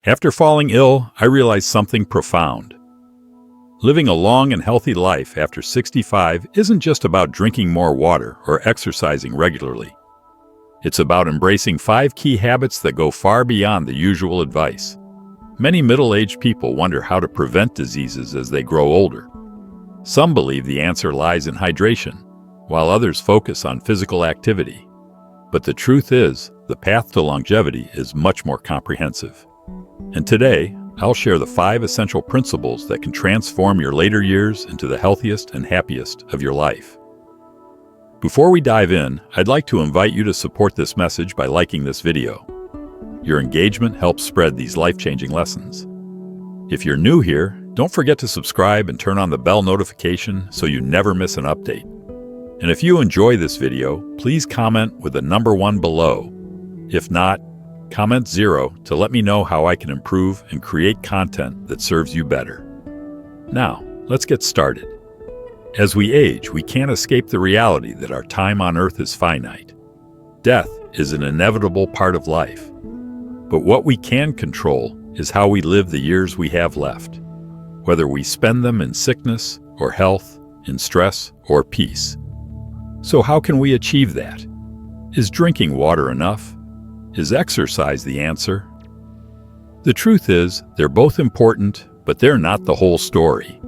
After falling ill, I realized something profound. Living a long and healthy life after 65 isn't just about drinking more water or exercising regularly. It's about embracing 5 key habits that go far beyond the usual advice. Many middle-aged people wonder how to prevent diseases as they grow older. Some believe the answer lies in hydration, while others focus on physical activity. But the truth is, the path to longevity is much more comprehensive. And today, I'll share the 5 essential principles that can transform your later years into the healthiest and happiest of your life. Before we dive in, I'd like to invite you to support this message by liking this video. Your engagement helps spread these life-changing lessons. If you're new here, don't forget to subscribe and turn on the bell notification so you never miss an update. And if you enjoy this video, please comment with the number 1 below. If not, comment 0 to let me know how I can improve and create content that serves you better. Now, let's get started. As we age, we can't escape the reality that our time on Earth is finite. Death is an inevitable part of life. But what we can control is how we live the years we have left, whether we spend them in sickness or health, in stress or peace. So how can we achieve that? Is drinking water enough? Is exercise the answer? The truth is, they're both important, but they're not the whole story.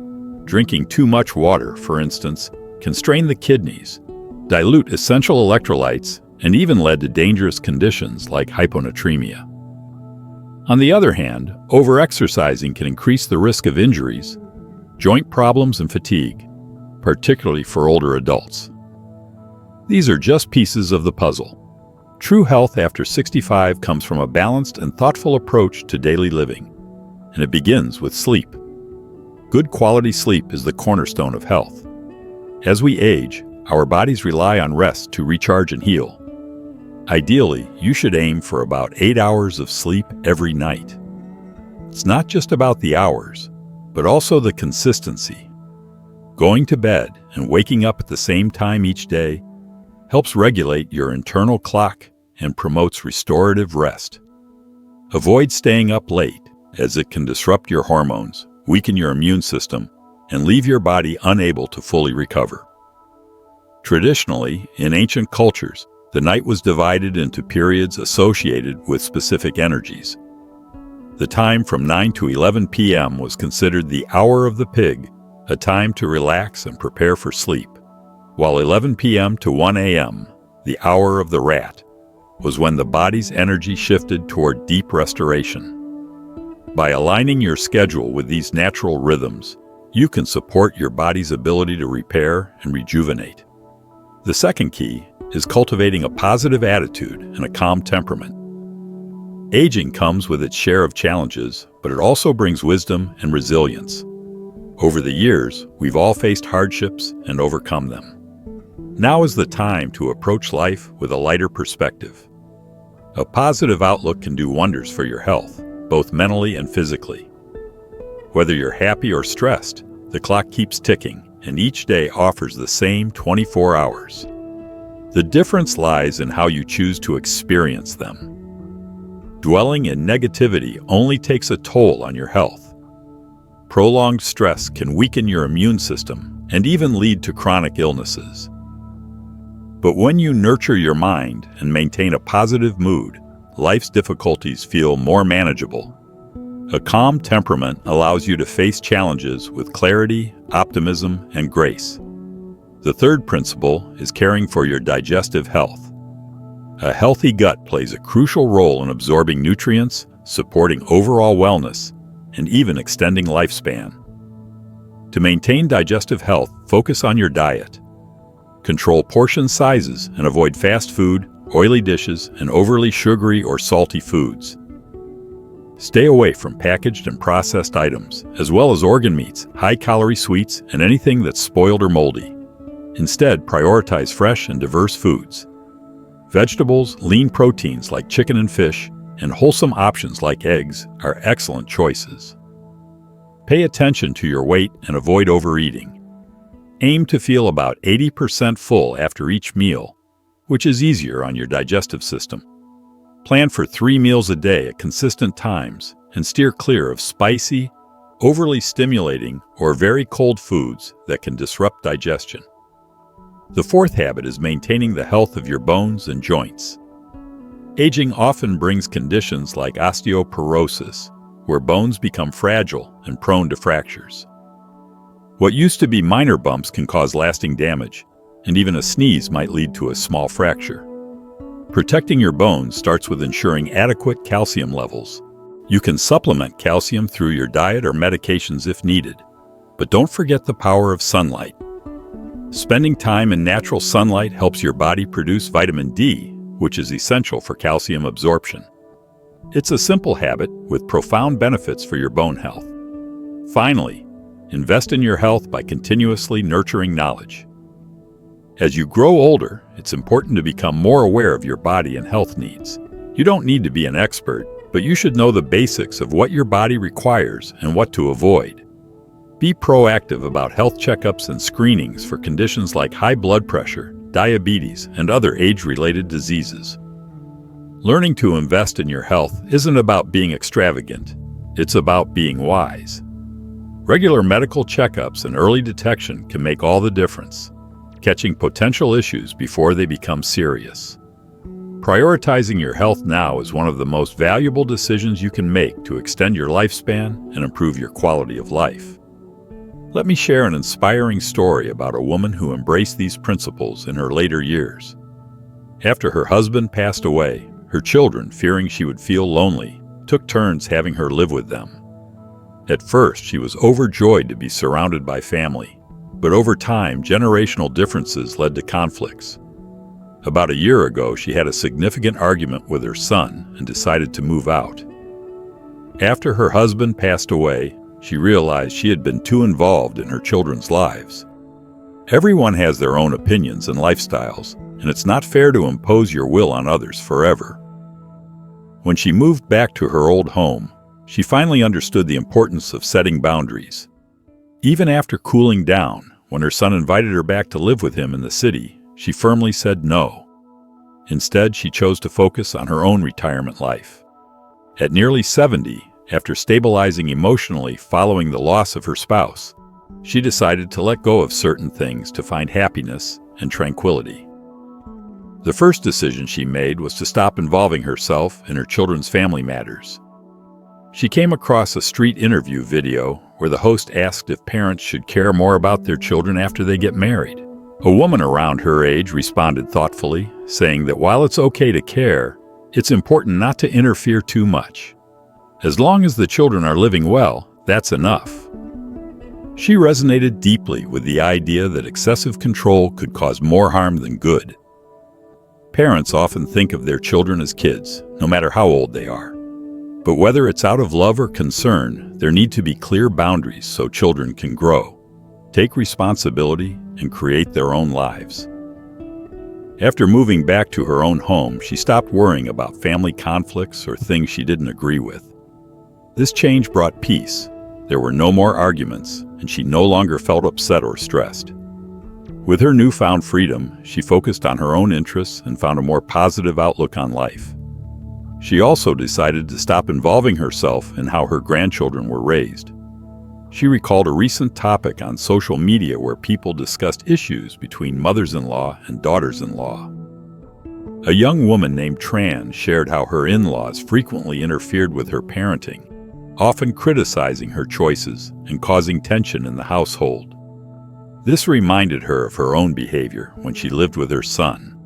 Drinking too much water, for instance, can strain the kidneys, dilute essential electrolytes, and even lead to dangerous conditions like hyponatremia. On the other hand, overexercising can increase the risk of injuries, joint problems, and fatigue, particularly for older adults. These are just pieces of the puzzle. True health after 65 comes from a balanced and thoughtful approach to daily living, and it begins with sleep. Good quality sleep is the cornerstone of health. As we age, our bodies rely on rest to recharge and heal. Ideally, you should aim for about 8 hours of sleep every night. It's not just about the hours, but also the consistency. Going to bed and waking up at the same time each day helps regulate your internal clock and promotes restorative rest. Avoid staying up late, as it can disrupt your hormones, weaken your immune system, and leave your body unable to fully recover. Traditionally, in ancient cultures, the night was divided into periods associated with specific energies. The time from 9 to 11 p.m. was considered the hour of the pig, a time to relax and prepare for sleep, while 11 p.m. to 1 a.m., the hour of the rat, was when the body's energy shifted toward deep restoration. By aligning your schedule with these natural rhythms, you can support your body's ability to repair and rejuvenate. The second key is cultivating a positive attitude and a calm temperament. Aging comes with its share of challenges, but it also brings wisdom and resilience. Over the years, we've all faced hardships and overcome them. Now is the time to approach life with a lighter perspective. A positive outlook can do wonders for your health, both mentally and physically. Whether you're happy or stressed, the clock keeps ticking, and each day offers the same 24 hours. The difference lies in how you choose to experience them. Dwelling in negativity only takes a toll on your health. Prolonged stress can weaken your immune system and even lead to chronic illnesses. But when you nurture your mind and maintain a positive mood, life's difficulties feel more manageable. A calm temperament allows you to face challenges with clarity, optimism, and grace. The third principle is caring for your digestive health. A healthy gut plays a crucial role in absorbing nutrients, supporting overall wellness, and even extending lifespan. To maintain digestive health, focus on your diet. Control portion sizes and avoid fast food, oily dishes, and overly sugary or salty foods. Stay away from packaged and processed items, as well as organ meats, high-calorie sweets, and anything that's spoiled or moldy. Instead, prioritize fresh and diverse foods. Vegetables, lean proteins like chicken and fish, and wholesome options like eggs are excellent choices. Pay attention to your weight and avoid overeating. Aim to feel about 80% full after each meal, which is easier on your digestive system. Plan for 3 meals a day at consistent times and steer clear of spicy, overly stimulating, or very cold foods that can disrupt digestion. The fourth habit is maintaining the health of your bones and joints. Aging often brings conditions like osteoporosis, where bones become fragile and prone to fractures. What used to be minor bumps can cause lasting damage, and even a sneeze might lead to a small fracture. Protecting your bones starts with ensuring adequate calcium levels. You can supplement calcium through your diet or medications if needed, but don't forget the power of sunlight. Spending time in natural sunlight helps your body produce vitamin D, which is essential for calcium absorption. It's a simple habit with profound benefits for your bone health. Finally, invest in your health by continuously nurturing knowledge. As you grow older, it's important to become more aware of your body and health needs. You don't need to be an expert, but you should know the basics of what your body requires and what to avoid. Be proactive about health checkups and screenings for conditions like high blood pressure, diabetes, and other age-related diseases. Learning to invest in your health isn't about being extravagant, it's about being wise. Regular medical checkups and early detection can make all the difference, catching potential issues before they become serious. Prioritizing your health now is one of the most valuable decisions you can make to extend your lifespan and improve your quality of life. Let me share an inspiring story about a woman who embraced these principles in her later years. After her husband passed away, her children, fearing she would feel lonely, took turns having her live with them. At first, she was overjoyed to be surrounded by family, but over time, generational differences led to conflicts. About a year ago, she had a significant argument with her son and decided to move out. After her husband passed away, she realized she had been too involved in her children's lives. Everyone has their own opinions and lifestyles, and it's not fair to impose your will on others forever. When she moved back to her old home, she finally understood the importance of setting boundaries. Even after cooling down, when her son invited her back to live with him in the city, she firmly said no. Instead, she chose to focus on her own retirement life. At nearly 70, after stabilizing emotionally following the loss of her spouse, she decided to let go of certain things to find happiness and tranquility. The first decision she made was to stop involving herself in her children's family matters. She came across a street interview video where the host asked if parents should care more about their children after they get married. A woman around her age responded thoughtfully, saying that while it's okay to care, it's important not to interfere too much. As long as the children are living well, that's enough. She resonated deeply with the idea that excessive control could cause more harm than good. Parents often think of their children as kids, no matter how old they are. But whether it's out of love or concern, there need to be clear boundaries so children can grow, take responsibility, and create their own lives. After moving back to her own home, she stopped worrying about family conflicts or things she didn't agree with. This change brought peace. There were no more arguments, and she no longer felt upset or stressed. With her newfound freedom, she focused on her own interests and found a more positive outlook on life. She also decided to stop involving herself in how her grandchildren were raised. She recalled a recent topic on social media where people discussed issues between mothers-in-law and daughters-in-law. A young woman named Tran shared how her in-laws frequently interfered with her parenting, often criticizing her choices and causing tension in the household. This reminded her of her own behavior when she lived with her son.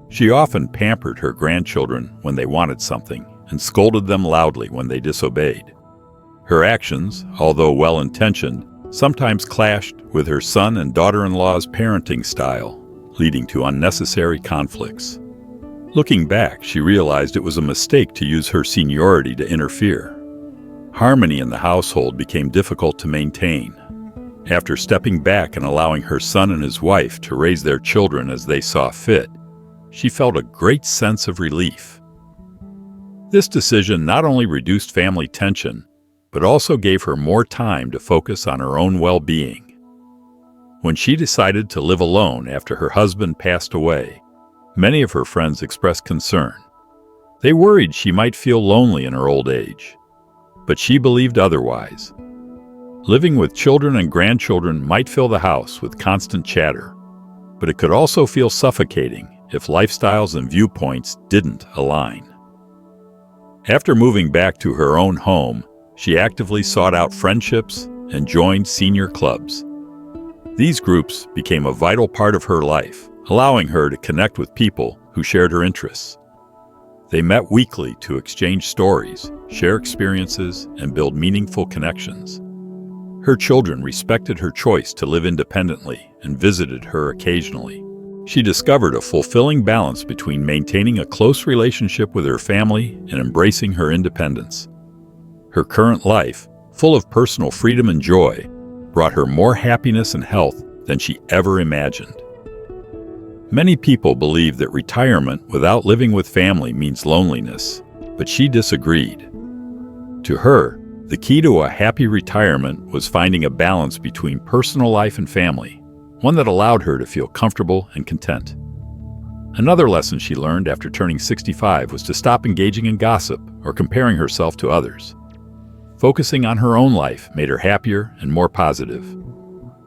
She often pampered her grandchildren when they wanted something and scolded them loudly when they disobeyed. Her actions, although well-intentioned, sometimes clashed with her son and daughter-in-law's parenting style, leading to unnecessary conflicts. Looking back, she realized it was a mistake to use her seniority to interfere. Harmony in the household became difficult to maintain. After stepping back and allowing her son and his wife to raise their children as they saw fit, she felt a great sense of relief. This decision not only reduced family tension, but also gave her more time to focus on her own well-being. When she decided to live alone after her husband passed away, many of her friends expressed concern. They worried she might feel lonely in her old age. But she believed otherwise. Living with children and grandchildren might fill the house with constant chatter, but it could also feel suffocating if lifestyles and viewpoints didn't align. After moving back to her own home, she actively sought out friendships and joined senior clubs. These groups became a vital part of her life, allowing her to connect with people who shared her interests. They met weekly to exchange stories, share experiences, and build meaningful connections. Her children respected her choice to live independently and visited her occasionally. She discovered a fulfilling balance between maintaining a close relationship with her family and embracing her independence. Her current life, full of personal freedom and joy, brought her more happiness and health than she ever imagined. Many people believe that retirement without living with family means loneliness, but she disagreed. To her, the key to a happy retirement was finding a balance between personal life and family, one that allowed her to feel comfortable and content. Another lesson she learned after turning 65 was to stop engaging in gossip or comparing herself to others. Focusing on her own life made her happier and more positive.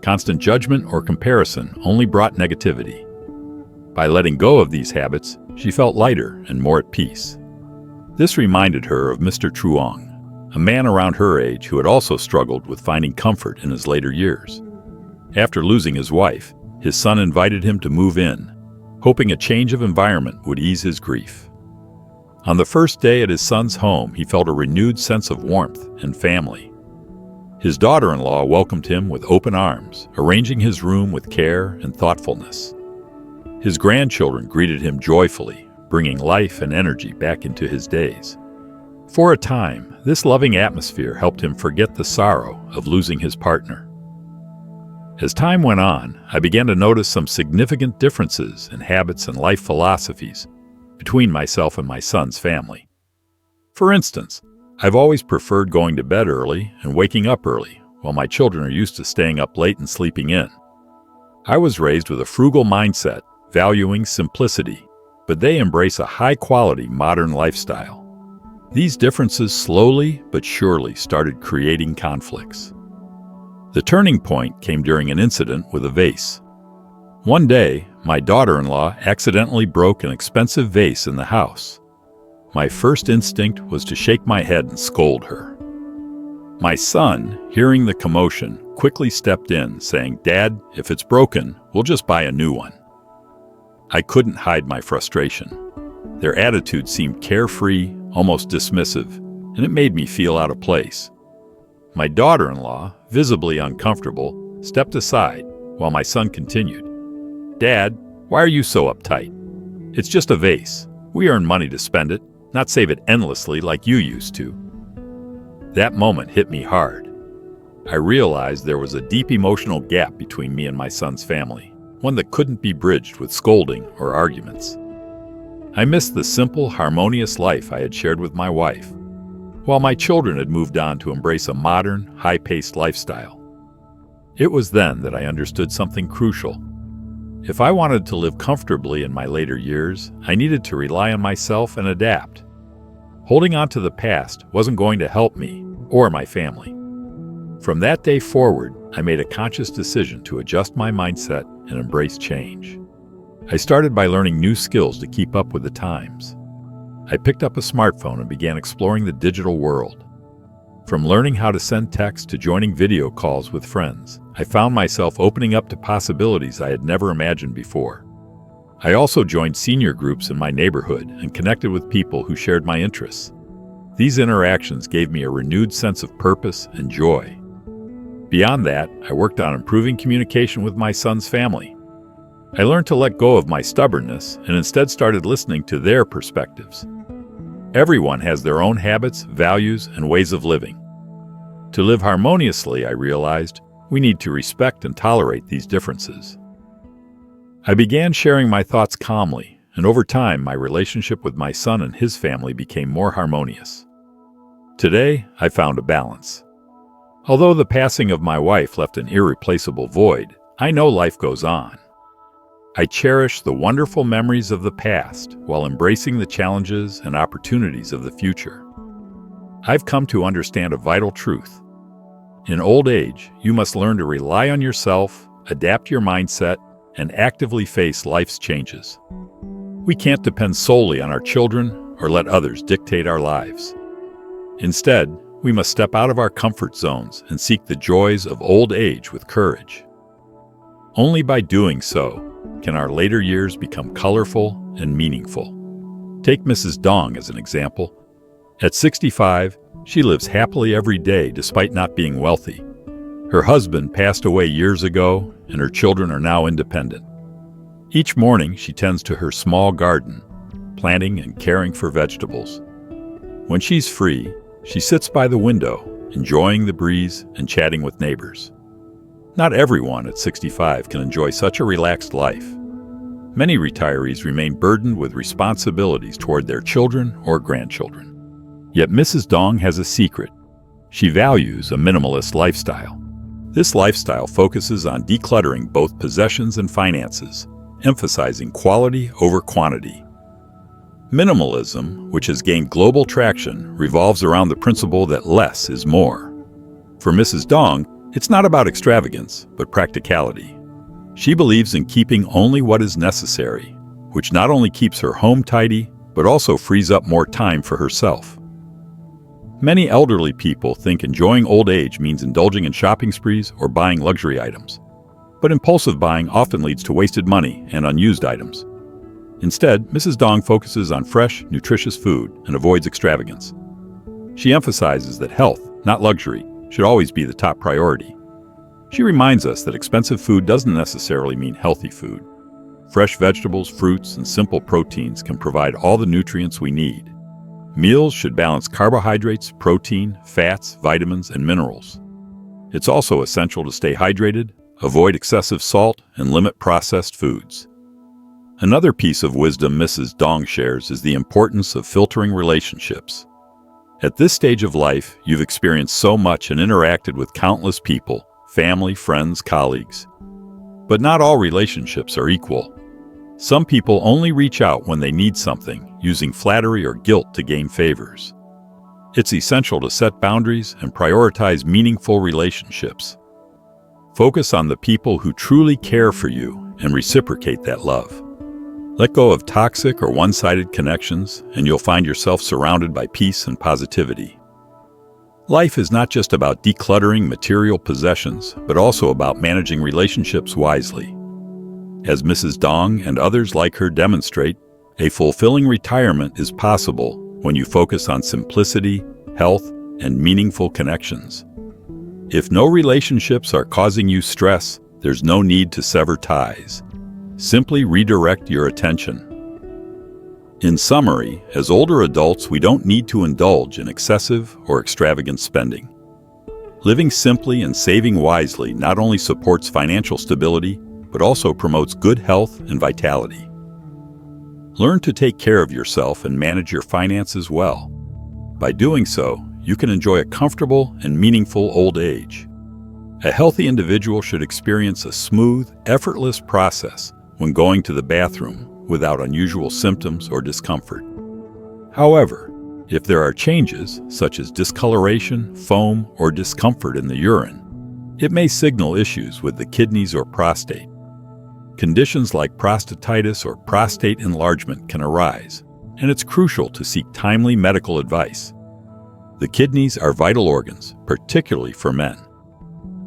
Constant judgment or comparison only brought negativity. By letting go of these habits, she felt lighter and more at peace. This reminded her of Mr. Truong, a man around her age who had also struggled with finding comfort in his later years. After losing his wife, his son invited him to move in, hoping a change of environment would ease his grief. On the first day at his son's home, he felt a renewed sense of warmth and family. His daughter-in-law welcomed him with open arms, arranging his room with care and thoughtfulness. His grandchildren greeted him joyfully, bringing life and energy back into his days. For a time, this loving atmosphere helped him forget the sorrow of losing his partner. As time went on, I began to notice some significant differences in habits and life philosophies between myself and my son's family. For instance, I've always preferred going to bed early and waking up early, while my children are used to staying up late and sleeping in. I was raised with a frugal mindset, valuing simplicity, but they embrace a high-quality modern lifestyle. These differences slowly but surely started creating conflicts. The turning point came during an incident with a vase. One day, my daughter-in-law accidentally broke an expensive vase in the house. My first instinct was to shake my head and scold her. My son, hearing the commotion, quickly stepped in, saying, "Dad, if it's broken, we'll just buy a new one." I couldn't hide my frustration. Their attitude seemed carefree, almost dismissive, and it made me feel out of place. My daughter-in-law, visibly uncomfortable, stepped aside while my son continued, "Dad, why are you so uptight? It's just a vase. We earn money to spend it, not save it endlessly like you used to." That moment hit me hard. I realized there was a deep emotional gap between me and my son's family, one that couldn't be bridged with scolding or arguments. I missed the simple, harmonious life I had shared with my wife, while my children had moved on to embrace a modern, high-paced lifestyle. It was then that I understood something crucial. If I wanted to live comfortably in my later years, I needed to rely on myself and adapt. Holding on to the past wasn't going to help me or my family. From that day forward, I made a conscious decision to adjust my mindset and embrace change. I started by learning new skills to keep up with the times. I picked up a smartphone and began exploring the digital world. From learning how to send text to joining video calls with friends, I found myself opening up to possibilities I had never imagined before. I also joined senior groups in my neighborhood and connected with people who shared my interests. These interactions gave me a renewed sense of purpose and joy. Beyond that, I worked on improving communication with my son's family. I learned to let go of my stubbornness and instead started listening to their perspectives. Everyone has their own habits, values, and ways of living. To live harmoniously, I realized, we need to respect and tolerate these differences. I began sharing my thoughts calmly, and over time, my relationship with my son and his family became more harmonious. Today, I found a balance. Although the passing of my wife left an irreplaceable void, I know life goes on. I cherish the wonderful memories of the past while embracing the challenges and opportunities of the future. I've come to understand a vital truth. In old age, you must learn to rely on yourself, adapt your mindset, and actively face life's changes. We can't depend solely on our children or let others dictate our lives. Instead, we must step out of our comfort zones and seek the joys of old age with courage. Only by doing so can our later years become colorful and meaningful. Take Mrs. Dong as an example. At 65, she lives happily every day despite not being wealthy. Her husband passed away years ago, and her children are now independent. Each morning, she tends to her small garden, planting and caring for vegetables. When she's free, she sits by the window, enjoying the breeze and chatting with neighbors. Not everyone at 65 can enjoy such a relaxed life. Many retirees remain burdened with responsibilities toward their children or grandchildren. Yet Mrs. Dong has a secret. She values a minimalist lifestyle. This lifestyle focuses on decluttering both possessions and finances, emphasizing quality over quantity. Minimalism, which has gained global traction, revolves around the principle that less is more. For Mrs. Dong, it's not about extravagance, but practicality. She believes in keeping only what is necessary, which not only keeps her home tidy, but also frees up more time for herself. Many elderly people think enjoying old age means indulging in shopping sprees or buying luxury items. But impulsive buying often leads to wasted money and unused items. Instead, Mrs. Dong focuses on fresh, nutritious food and avoids extravagance. She emphasizes that health, not luxury, should always be the top priority. She reminds us that expensive food doesn't necessarily mean healthy food. Fresh vegetables, fruits, and simple proteins can provide all the nutrients we need. Meals should balance carbohydrates, protein, fats, vitamins, and minerals. It's also essential to stay hydrated, avoid excessive salt, and limit processed foods. Another piece of wisdom Mrs. Dong shares is the importance of filtering relationships. At this stage of life, you've experienced so much and interacted with countless people, family, friends, colleagues. But not all relationships are equal. Some people only reach out when they need something, using flattery or guilt to gain favors. It's essential to set boundaries and prioritize meaningful relationships. Focus on the people who truly care for you and reciprocate that love. Let go of toxic or one-sided connections, and you'll find yourself surrounded by peace and positivity. Life is not just about decluttering material possessions, but also about managing relationships wisely. As Mrs. Dong and others like her demonstrate, a fulfilling retirement is possible when you focus on simplicity, health, and meaningful connections. If no relationships are causing you stress, there's no need to sever ties. Simply redirect your attention. In summary, as older adults, we don't need to indulge in excessive or extravagant spending. Living simply and saving wisely not only supports financial stability, but also promotes good health and vitality. Learn to take care of yourself and manage your finances well. By doing so, you can enjoy a comfortable and meaningful old age. A healthy individual should experience a smooth, effortless process when going to the bathroom without unusual symptoms or discomfort. However, if there are changes, such as discoloration, foam, or discomfort in the urine, it may signal issues with the kidneys or prostate. Conditions like prostatitis or prostate enlargement can arise, and it's crucial to seek timely medical advice. The kidneys are vital organs, particularly for men.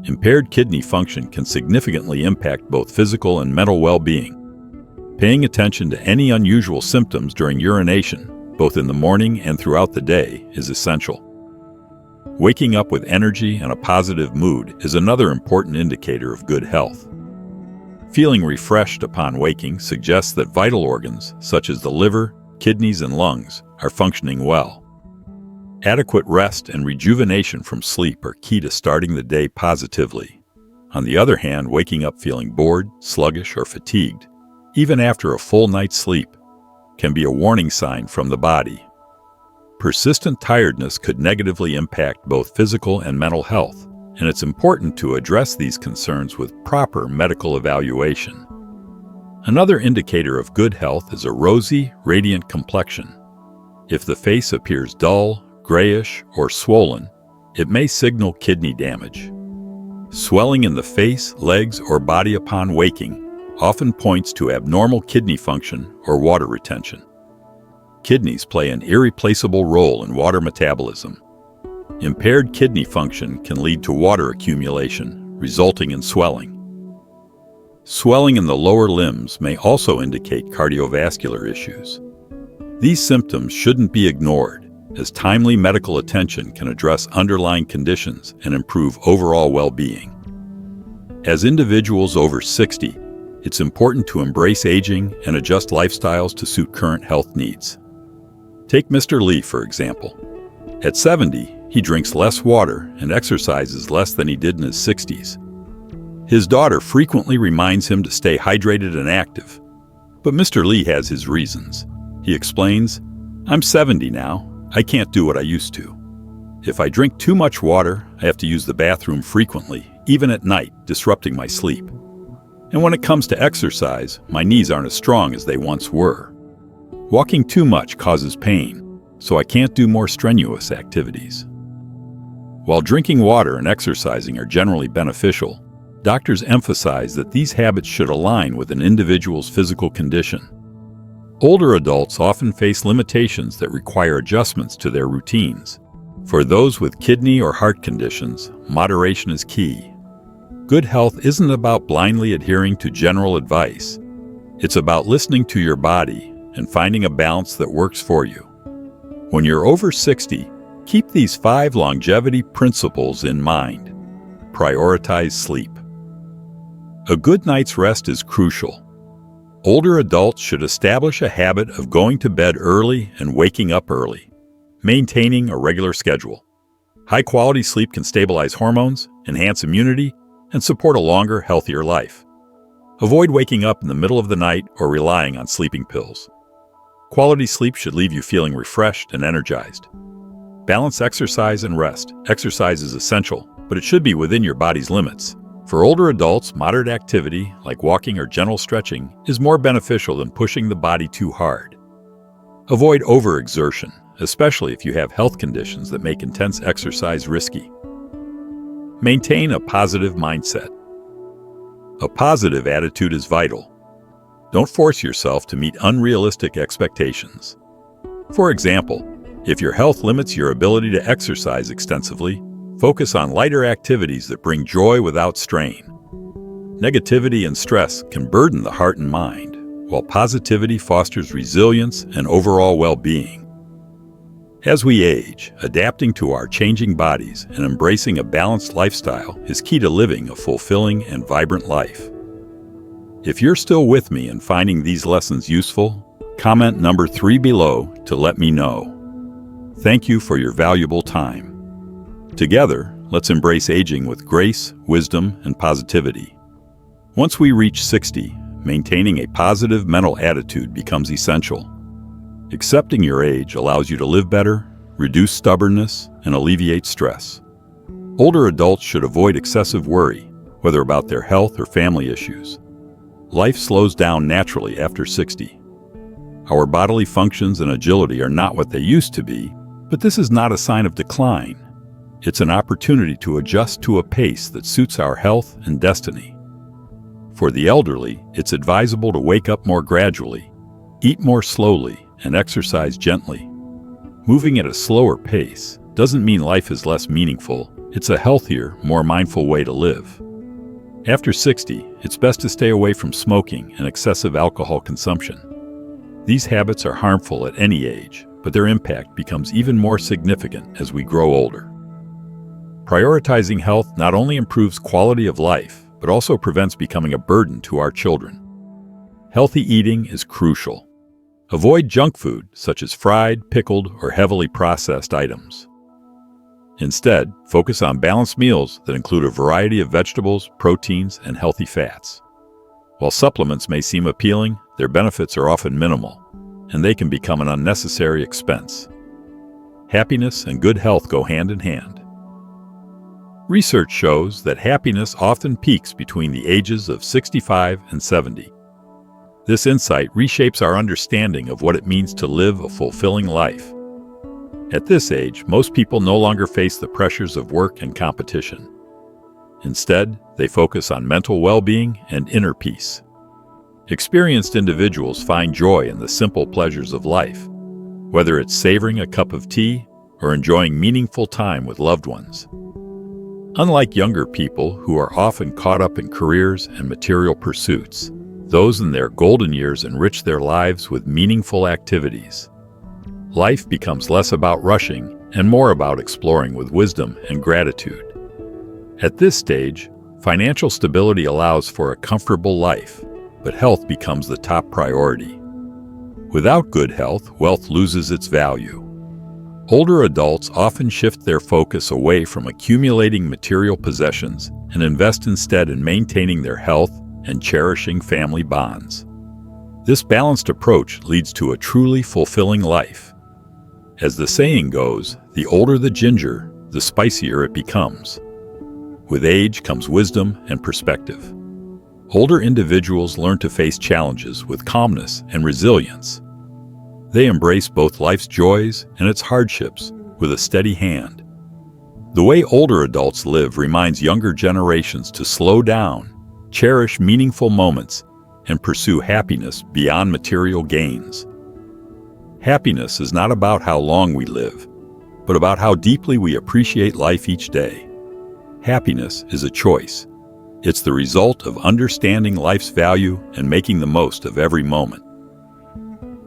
Impaired kidney function can significantly impact both physical and mental well-being. Paying attention to any unusual symptoms during urination, both in the morning and throughout the day, is essential. Waking up with energy and a positive mood is another important indicator of good health. Feeling refreshed upon waking suggests that vital organs, such as the liver, kidneys, and lungs, are functioning well. Adequate rest and rejuvenation from sleep are key to starting the day positively. On the other hand, waking up feeling bored, sluggish, or fatigued, even after a full night's sleep, can be a warning sign from the body. Persistent tiredness could negatively impact both physical and mental health, and it's important to address these concerns with proper medical evaluation. Another indicator of good health is a rosy, radiant complexion. If the face appears dull, grayish, or swollen, it may signal kidney damage. Swelling in the face, legs, or body upon waking often points to abnormal kidney function or water retention. Kidneys play an irreplaceable role in water metabolism. Impaired kidney function can lead to water accumulation, resulting in swelling. Swelling in the lower limbs may also indicate cardiovascular issues. These symptoms shouldn't be ignored, as timely medical attention can address underlying conditions and improve overall well-being. As individuals over 60, it's important to embrace aging and adjust lifestyles to suit current health needs. Take Mr. Lee, for example. At 70, he drinks less water and exercises less than he did in his 60s. His daughter frequently reminds him to stay hydrated and active. But Mr. Lee has his reasons. He explains, "I'm 70 now. I can't do what I used to. If I drink too much water, I have to use the bathroom frequently, even at night, disrupting my sleep. And when it comes to exercise, my knees aren't as strong as they once were. Walking too much causes pain, so I can't do more strenuous activities." While drinking water and exercising are generally beneficial, doctors emphasize that these habits should align with an individual's physical condition. Older adults often face limitations that require adjustments to their routines. For those with kidney or heart conditions, moderation is key. Good health isn't about blindly adhering to general advice. It's about listening to your body and finding a balance that works for you. When you're over 60, keep these 5 longevity principles in mind. Prioritize sleep. A good night's rest is crucial. Older adults should establish a habit of going to bed early and waking up early, maintaining a regular schedule. High-quality sleep can stabilize hormones, enhance immunity, and support a longer, healthier life. Avoid waking up in the middle of the night or relying on sleeping pills. Quality sleep should leave you feeling refreshed and energized. Balance exercise and rest. Exercise is essential, but it should be within your body's limits. For older adults, moderate activity, like walking or gentle stretching, is more beneficial than pushing the body too hard. Avoid overexertion, especially if you have health conditions that make intense exercise risky. Maintain a positive mindset. A positive attitude is vital. Don't force yourself to meet unrealistic expectations. For example, if your health limits your ability to exercise extensively, focus on lighter activities that bring joy without strain. Negativity and stress can burden the heart and mind, while positivity fosters resilience and overall well-being. As we age, adapting to our changing bodies and embracing a balanced lifestyle is key to living a fulfilling and vibrant life. If you're still with me and finding these lessons useful, comment number 3 below to let me know. Thank you for your valuable time. Together, let's embrace aging with grace, wisdom, and positivity. Once we reach 60, maintaining a positive mental attitude becomes essential. Accepting your age allows you to live better, reduce stubbornness, and alleviate stress. Older adults should avoid excessive worry, whether about their health or family issues. Life slows down naturally after 60. Our bodily functions and agility are not what they used to be, but this is not a sign of decline. It's an opportunity to adjust to a pace that suits our health and destiny. For the elderly, it's advisable to wake up more gradually, eat more slowly, and exercise gently. Moving at a slower pace doesn't mean life is less meaningful. It's a healthier, more mindful way to live. After 60, it's best to stay away from smoking and excessive alcohol consumption. These habits are harmful at any age, but their impact becomes even more significant as we grow older. Prioritizing health not only improves quality of life, but also prevents becoming a burden to our children. Healthy eating is crucial. Avoid junk food, such as fried, pickled, or heavily processed items. Instead, focus on balanced meals that include a variety of vegetables, proteins, and healthy fats. While supplements may seem appealing, their benefits are often minimal, and they can become an unnecessary expense. Happiness and good health go hand in hand. Research shows that happiness often peaks between the ages of 65 and 70. This insight reshapes our understanding of what it means to live a fulfilling life. At this age, most people no longer face the pressures of work and competition. Instead, they focus on mental well-being and inner peace. Experienced individuals find joy in the simple pleasures of life, whether it's savoring a cup of tea or enjoying meaningful time with loved ones. Unlike younger people who are often caught up in careers and material pursuits, those in their golden years enrich their lives with meaningful activities. Life becomes less about rushing and more about exploring with wisdom and gratitude. At this stage, financial stability allows for a comfortable life, but health becomes the top priority. Without good health, wealth loses its value. Older adults often shift their focus away from accumulating material possessions and invest instead in maintaining their health and cherishing family bonds. This balanced approach leads to a truly fulfilling life. As the saying goes, the older the ginger, the spicier it becomes. With age comes wisdom and perspective. Older individuals learn to face challenges with calmness and resilience. They embrace both life's joys and its hardships with a steady hand. The way older adults live reminds younger generations to slow down, cherish meaningful moments, and pursue happiness beyond material gains. Happiness is not about how long we live, but about how deeply we appreciate life each day. Happiness is a choice. It's the result of understanding life's value and making the most of every moment.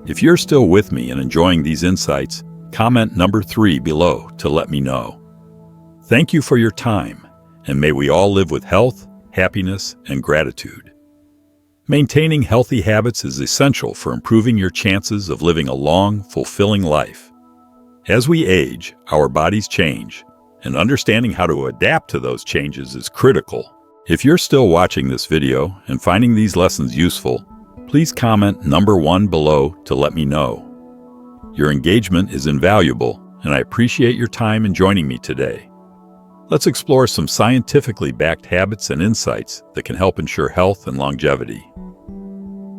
If you're still with me and enjoying these insights, comment number 3 below to let me know. Thank you for your time, and may we all live with health, happiness, and gratitude. Maintaining healthy habits is essential for improving your chances of living a long, fulfilling life. As we age, our bodies change, and understanding how to adapt to those changes is critical. If you're still watching this video and finding these lessons useful, please comment number 1 below to let me know. Your engagement is invaluable, and I appreciate your time in joining me today. Let's explore some scientifically backed habits and insights that can help ensure health and longevity.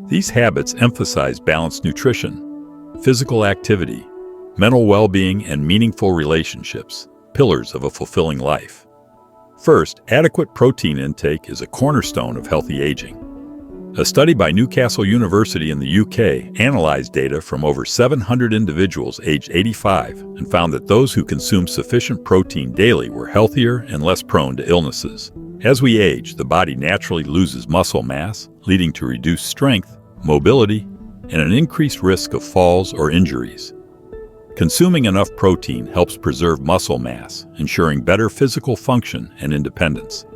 These habits emphasize balanced nutrition, physical activity, mental well-being, and meaningful relationships, pillars of a fulfilling life. First, adequate protein intake is a cornerstone of healthy aging. A study by Newcastle University in the UK analyzed data from over 700 individuals aged 85 and found that those who consumed sufficient protein daily were healthier and less prone to illnesses. As we age, the body naturally loses muscle mass, leading to reduced strength, mobility, and an increased risk of falls or injuries. Consuming enough protein helps preserve muscle mass, ensuring better physical function and independence.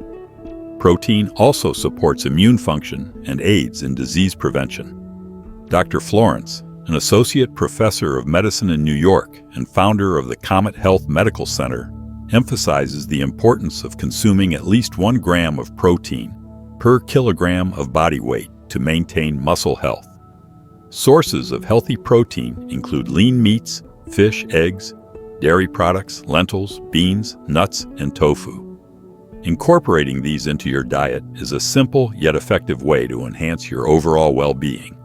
Protein also supports immune function and aids in disease prevention. Dr. Florence, an associate professor of medicine in New York and founder of the Comet Health Medical Center, emphasizes the importance of consuming at least 1 gram of protein per kilogram of body weight to maintain muscle health. Sources of healthy protein include lean meats, fish, eggs, dairy products, lentils, beans, nuts, and tofu. Incorporating these into your diet is a simple yet effective way to enhance your overall well-being.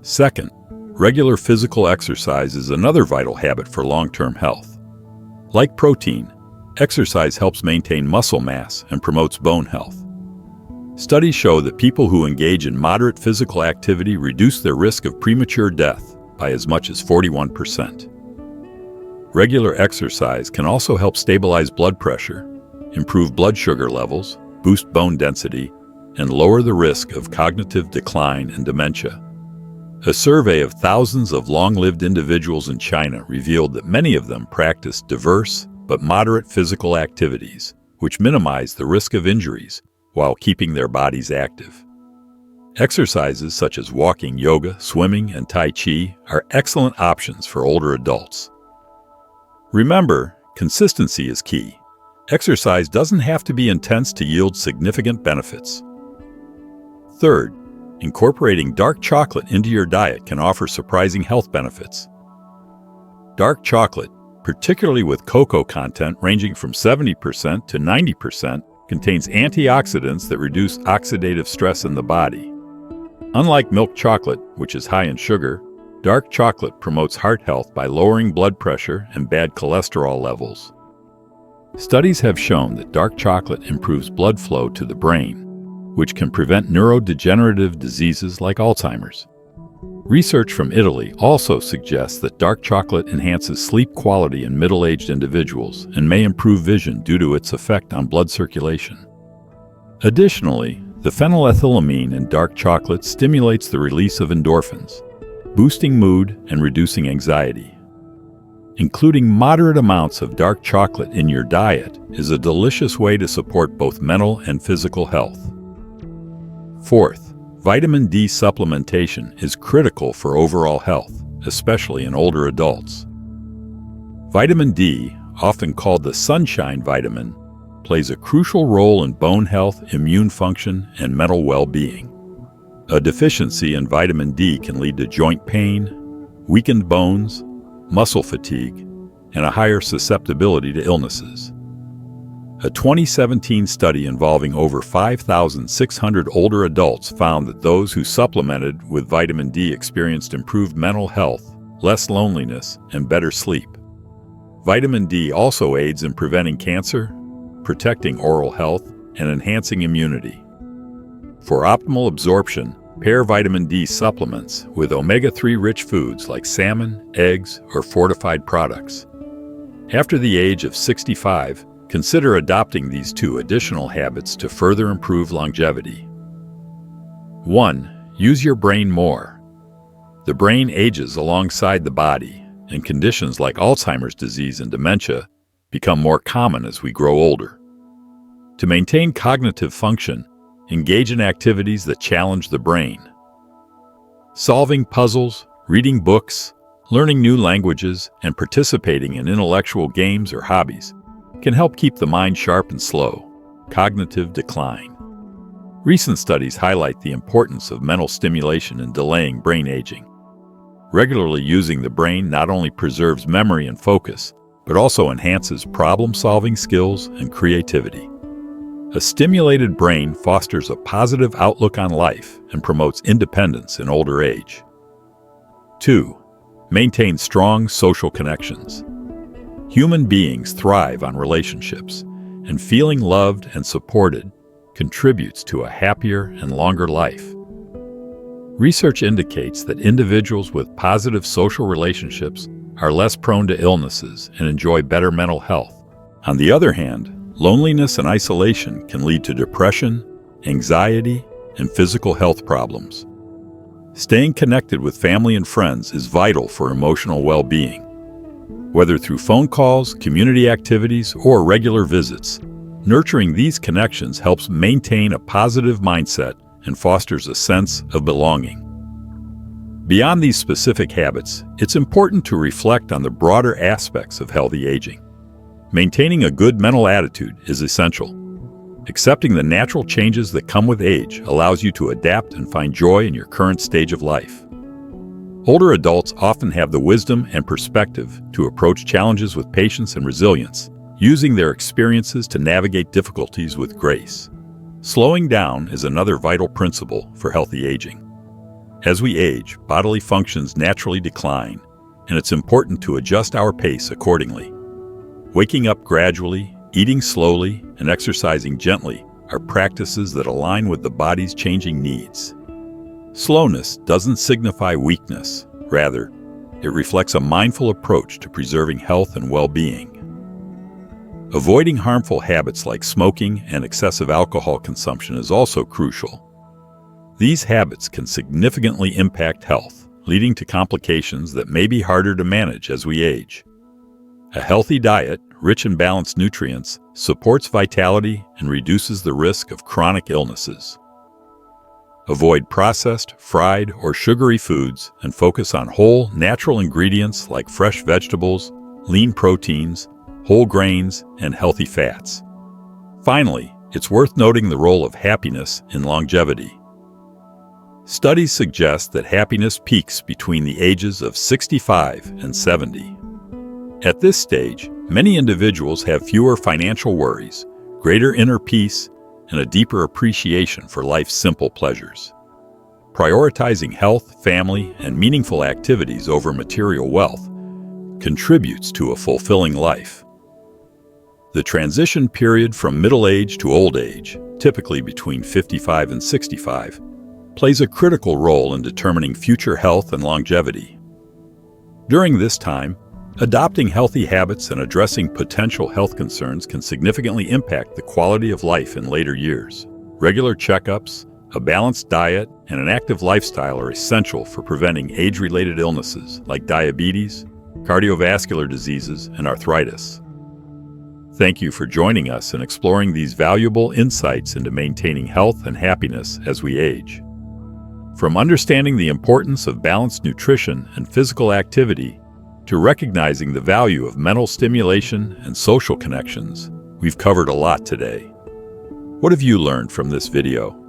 Second, regular physical exercise is another vital habit for long-term health. Like protein, exercise helps maintain muscle mass and promotes bone health. Studies show that people who engage in moderate physical activity reduce their risk of premature death by as much as 41%. Regular exercise can also help stabilize blood pressure, improve blood sugar levels, boost bone density, and lower the risk of cognitive decline and dementia. A survey of thousands of long-lived individuals in China revealed that many of them practiced diverse but moderate physical activities, which minimize the risk of injuries while keeping their bodies active. Exercises such as walking, yoga, swimming, and Tai Chi are excellent options for older adults. Remember, consistency is key. Exercise doesn't have to be intense to yield significant benefits. Third, incorporating dark chocolate into your diet can offer surprising health benefits. Dark chocolate, particularly with cocoa content ranging from 70% to 90%, contains antioxidants that reduce oxidative stress in the body. Unlike milk chocolate, which is high in sugar, Dark chocolate promotes heart health by lowering blood pressure and bad cholesterol levels. Studies have shown that dark chocolate improves blood flow to the brain, which can prevent neurodegenerative diseases like Alzheimer's. Research from Italy also suggests that dark chocolate enhances sleep quality in middle-aged individuals and may improve vision due to its effect on blood circulation. Additionally, the phenylethylamine in dark chocolate stimulates the release of endorphins, boosting mood and reducing anxiety. Including moderate amounts of dark chocolate in your diet is a delicious way to support both mental and physical health. Fourth, vitamin D supplementation is critical for overall health, especially in older adults. Vitamin D, often called the sunshine vitamin, plays a crucial role in bone health, immune function, and mental well-being. A deficiency in vitamin D can lead to joint pain, weakened bones, muscle fatigue, and a higher susceptibility to illnesses. A 2017 study involving over 5,600 older adults found that those who supplemented with vitamin D experienced improved mental health, less loneliness, and better sleep. Vitamin D also aids in preventing cancer, protecting oral health, and enhancing immunity. For optimal absorption, pair vitamin D supplements with omega-3 rich foods like salmon, eggs, or fortified products. After the age of 65, consider adopting these 2 additional habits to further improve longevity. 1. Use your brain more. The brain ages alongside the body, and conditions like Alzheimer's disease and dementia become more common as we grow older. To maintain cognitive function, engage in activities that challenge the brain. Solving puzzles, reading books, learning new languages, and participating in intellectual games or hobbies can help keep the mind sharp and slow cognitive decline. Recent studies highlight the importance of mental stimulation in delaying brain aging. Regularly using the brain not only preserves memory and focus, but also enhances problem-solving skills and creativity. A stimulated brain fosters a positive outlook on life and promotes independence in older age. 2. Maintain strong social connections. Human beings thrive on relationships, and feeling loved and supported contributes to a happier and longer life. Research indicates that individuals with positive social relationships are less prone to illnesses and enjoy better mental health. On the other hand, loneliness and isolation can lead to depression, anxiety, and physical health problems. Staying connected with family and friends is vital for emotional well-being. Whether through phone calls, community activities, or regular visits, nurturing these connections helps maintain a positive mindset and fosters a sense of belonging. Beyond these specific habits, it's important to reflect on the broader aspects of healthy aging. Maintaining a good mental attitude is essential. Accepting the natural changes that come with age allows you to adapt and find joy in your current stage of life. Older adults often have the wisdom and perspective to approach challenges with patience and resilience, using their experiences to navigate difficulties with grace. Slowing down is another vital principle for healthy aging. As we age, bodily functions naturally decline, and it's important to adjust our pace accordingly. Waking up gradually, eating slowly, and exercising gently are practices that align with the body's changing needs. Slowness doesn't signify weakness. Rather, it reflects a mindful approach to preserving health and well-being. Avoiding harmful habits like smoking and excessive alcohol consumption is also crucial. These habits can significantly impact health, leading to complications that may be harder to manage as we age. A healthy diet, rich in balanced nutrients, supports vitality and reduces the risk of chronic illnesses. Avoid processed, fried, or sugary foods and focus on whole, natural ingredients like fresh vegetables, lean proteins, whole grains, and healthy fats. Finally, it's worth noting the role of happiness in longevity. Studies suggest that happiness peaks between the ages of 65 and 70. At this stage, many individuals have fewer financial worries, greater inner peace, and a deeper appreciation for life's simple pleasures. prioritizing health, family, and meaningful activities over material wealth contributes to a fulfilling life. The transition period from middle age to old age, typically between 55 and 65, plays a critical role in determining future health and longevity. During this time, adopting healthy habits and addressing potential health concerns can significantly impact the quality of life in later years. Regular checkups, a balanced diet, and an active lifestyle are essential for preventing age-related illnesses like diabetes, cardiovascular diseases, and arthritis. Thank you for joining us in exploring these valuable insights into maintaining health and happiness as we age. From understanding the importance of balanced nutrition and physical activity to recognizing the value of mental stimulation and social connections, we've covered a lot today. What have you learned from this video?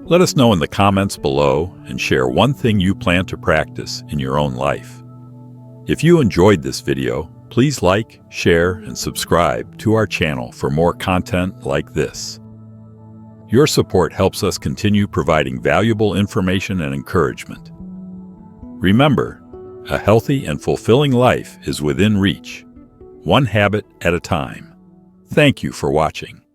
Let us know in the comments below and share one thing you plan to practice in your own life. If you enjoyed this video, please like, share, and subscribe to our channel for more content like this. Your support helps us continue providing valuable information and encouragement. Remember, a healthy and fulfilling life is within reach, one habit at a time. Thank you for watching.